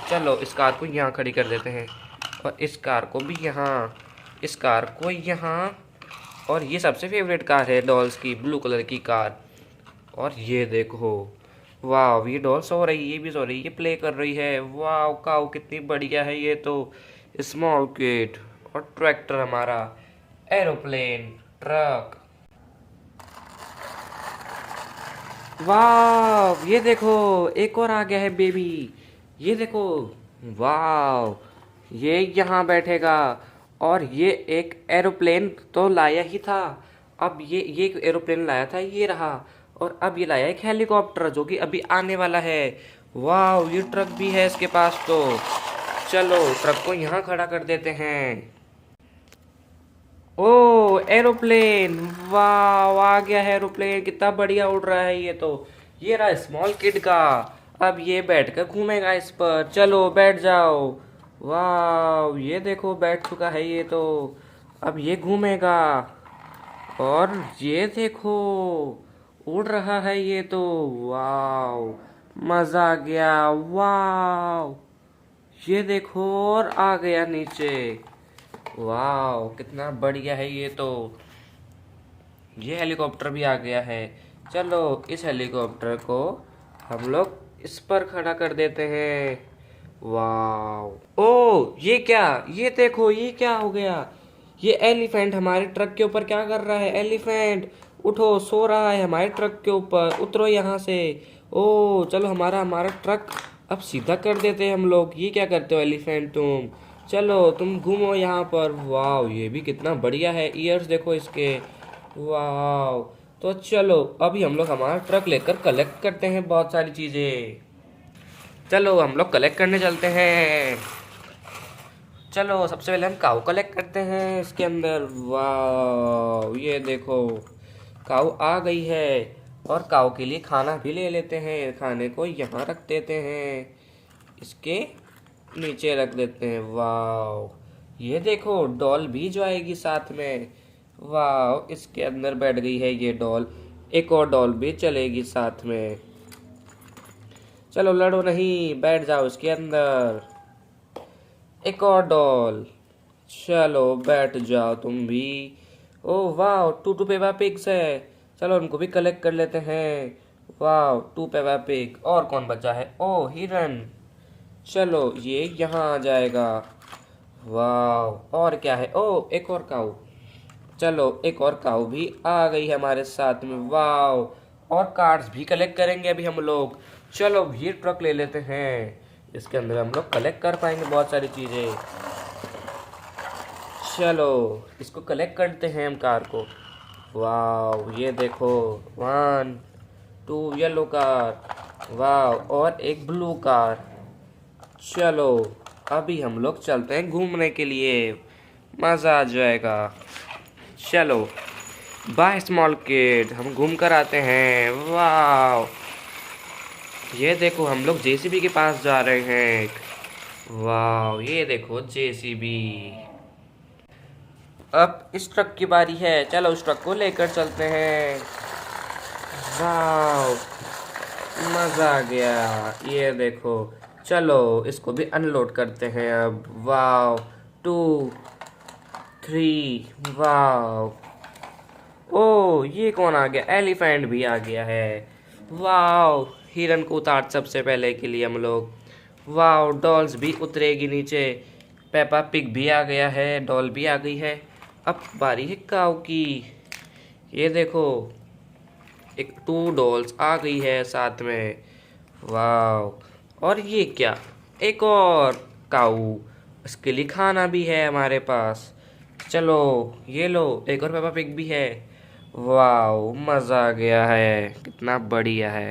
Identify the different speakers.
Speaker 1: चलो इस कार को यहाँ खड़ी कर देते हैं, और इस कार को भी यहाँ, इस कार को यहाँ, और ये सबसे फेवरेट कार है डॉल्स की, ब्लू कलर की कार। और ये देखो, वाह, ये डॉल सो रही है, ये भी सो रही है, ये प्ले कर रही है। वाह काऊ कितनी बढ़िया है ये तो। स्मॉल किड, और ट्रैक्टर हमारा, एरोप्लेन, ट्रक। वाह ये देखो, एक और आ गया है बेबी, ये देखो। वाह, ये यहाँ बैठेगा। और ये एक एरोप्लेन तो लाया ही था, अब ये एक एरोप्लेन लाया था, ये रहा। और अब ये लाया एक हेलीकॉप्टर जो कि अभी आने वाला है। वाह, ये ट्रक भी है इसके पास तो। चलो ट्रक को यहाँ खड़ा कर देते हैं। ओ एरोप्लेन, वाह आ गया है एरोप्लेन, कितना बढ़िया उड़ रहा है ये तो। ये रहा स्मॉल किड का, अब ये बैठ कर घूमेगा इस पर। चलो बैठ जाओ। वाह ये देखो बैठ चुका है ये तो, अब ये घूमेगा। और ये देखो, उड़ रहा है ये तो। वाह मजा आ गया। वाह ये देखो, और आ गया नीचे। वाह कितना बढ़िया है ये तो। ये हेलीकॉप्टर भी आ गया है। चलो इस हेलीकॉप्टर को हम लोग इस पर खड़ा कर देते हैं। वाह, ओ ये क्या, ये देखो ये क्या हो गया। ये एलिफेंट हमारे ट्रक के ऊपर क्या कर रहा है। एलिफेंट उठो, सो रहा है हमारे ट्रक के ऊपर, उतरो यहाँ से। ओ चलो हमारा हमारा ट्रक अब सीधा कर देते हैं हम लोग। ये क्या करते हो एलिफेंट तुम, चलो तुम घूमो यहाँ पर। वाह ये भी कितना बढ़िया है, ईयर्स देखो इसके। वाह, तो चलो अभी हम लोग हमारा ट्रक लेकर कलेक्ट करते हैं बहुत सारी चीज़ें। चलो हम लोग कलेक्ट करने चलते हैं। चलो सबसे पहले हम काऊ कलेक्ट करते हैं इसके अंदर। वाह ये देखो, काऊ आ गई है। और काऊ के लिए खाना भी ले लेते हैं, खाने को यहाँ रख देते हैं, इसके नीचे रख देते हैं। वाह ये देखो, डॉल भी जो आएगी साथ में। वाह इसके अंदर बैठ गई है ये डॉल, एक और डॉल भी चलेगी साथ में। चलो लड़ो नहीं, बैठ जाओ इसके अंदर। एक और डॉल, चलो बैठ जाओ तुम भी। ओ वाह, टू पेपा पिग्स है, चलो उनको भी कलेक्ट कर लेते हैं। वाह टू पेपा पिग। और कौन बचा है, ओ हिरन, चलो ये यहाँ आ जाएगा। वाह और क्या है, ओ एक और काऊ, चलो एक और काऊ भी आ गई है हमारे साथ में। वाह, और कार्ड्स भी कलेक्ट करेंगे अभी हम लोग। चलो ये ट्रक ले लेते हैं, इसके अंदर हम लोग कलेक्ट कर पाएंगे बहुत सारी चीज़ें। चलो इसको कलेक्ट करते हैं हम कार को। वाह ये देखो, 1 2 येलो कार, वाह और एक ब्लू कार। चलो अभी हम लोग चलते हैं घूमने के लिए, मज़ा आ जाएगा। चलो बाय स्मॉल किड, हम घूम कर आते हैं। वाह ये देखो, हम लोग जेसीबी के पास जा रहे हैं। वाह ये देखो जेसीबी। अब इस ट्रक की बारी है, चलो उस ट्रक को लेकर चलते हैं। वाह मज़ा आ गया, ये देखो। चलो इसको भी अनलोड करते हैं अब। वाह 2 3, वाह। ओ ये कौन आ गया, एलिफेंट भी आ गया है। वाह, हिरन को उतार सबसे पहले के लिए हम लोग। वाह डॉल्स भी उतरेगी नीचे, पेपा पिग भी आ गया है, डॉल भी आ गई है। अब बारी है काऊ की। ये देखो, एक 2 डॉल्स आ गई है साथ में। वाह, और ये क्या, एक और काऊ, इसके लिए खाना भी है हमारे पास। चलो ये लो, एक और पेपा पिग भी है। वाह मज़ा आ गया है, कितना बढ़िया है।